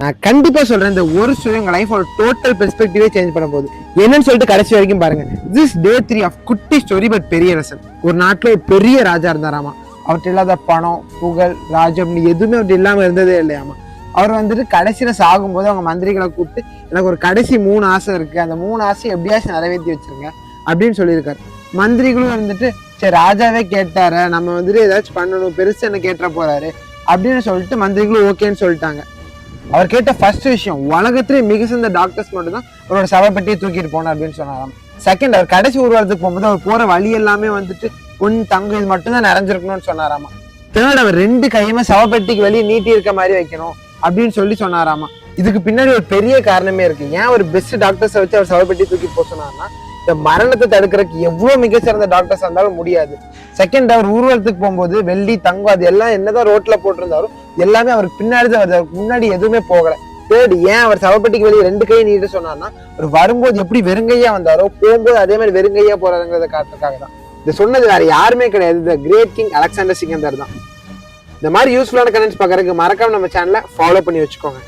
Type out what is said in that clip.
நான் கண்டிப்பா சொல்றேன், இந்த ஒரு ஸ்டோரி உங்க லைஃபோட டோட்டல் பெர்ஸ்பெக்டிவே சேஞ்ச் பண்ண போகுது. என்னன்னு சொல்லிட்டு கடைசி வரைக்கும் பாருங்க. திஸ் டே 3 ஆஃப் குட்டி ஸ்டோரி பட் பெரிய லெசன். ஒரு நாட்டுல ஒரு பெரிய ராஜா இருந்தாராமா. அவர்கிட்ட இல்லாத பணம், புகழ், ராஜ்யம் எதுவுமே அவர்கிட்ட இல்லாம இருந்ததே இல்லையாமா. அவர் வந்துட்டு கடைசியில சாகும்போது அவங்க மந்திரிகளை கூப்பிட்டு, எனக்கு ஒரு கடைசி 3 ஆசை இருக்கு, அந்த 3 ஆசை எப்படியாச்சும் நிறைவேற்றி வச்சிருங்க அப்படின்னு சொல்லியிருக்காரு. மந்திரிகளும் வந்துட்டு சரி ராஜாவே கேட்டாரு, நம்ம வந்துட்டு ஏதாச்சும் பண்ணணும், பெருசு என்ன கேட்டுற போறாரு அப்படின்னு சொல்லிட்டு மந்திரிகளும் ஓகேன்னு சொல்லிட்டாங்க. அவர் கேட்ட ஃபர்ஸ்ட் விஷயம், உலகத்திலே மிக சிறந்த டாக்டர்ஸ் மட்டும் தான் அவரோட சவப்பட்டியை தூக்கிட்டு போனார் அப்படின்னு சொன்னாராம். செகண்ட், அவர் கடைசி ஊர்வலத்துக்கு போகும்போது அவர் போற வழி எல்லாமே வந்துட்டு பொன் தங்கம் இது மட்டும் தான் நிறைஞ்சிருக்கணும்னு சொன்னாராமா. தேர்ட், அவர் 2 கையுமே சவப்பெட்டிக்கு வெளியே நீட்டி இருக்க மாதிரி வைக்கணும் அப்படின்னு சொன்னாராமா. இதுக்கு பின்னாடி ஒரு பெரிய காரணமே இருக்கு. ஏன் ஒரு பெஸ்ட் டாக்டர்ஸை வச்சு அவர் சவப்பெட்டி தூக்கி போக சொன்னார்னா, இந்த மரணத்தை தடுக்கிறதுக்கு எவ்வளவு மிகச்சிறந்த டாக்டர்ஸ் இருந்தாலும் முடியாது. செகண்ட், அவர் ஊர்வலத்துக்கு போகும்போது வெள்ளி தங்கம் அது எல்லாம் என்னதான் ரோட்ல போட்டிருந்தாலும் எல்லாமே அவருக்கு பின்னாடி தான் வருது, அவருக்கு முன்னாடி எதுவுமே போகல. தேர்ட், ஏன் அவர் சவப்பெட்டிக்கு வெளியே 2 கையை நீட்டு சொன்னார்னா, அவர் வரும்போது எப்படி வெறுங்கையா வந்தாரோ போகும்போது அதே மாதிரி வெறுங்கையா போறாருங்கிறத காட்டுறதுக்காக தான். இது சொன்னது வேற யாருமே கிடையாது, தி கிரேட் கிங் அலெக்சாண்டர் சிக்கந்தர் தான். இந்த மாதிரி யூஸ்ஃபுல்லான கண்டென்ட்ஸ் பார்க்கறதுக்கு மறக்காம நம்ம சேனலை ஃபாலோ பண்ணி வச்சுக்கோங்க.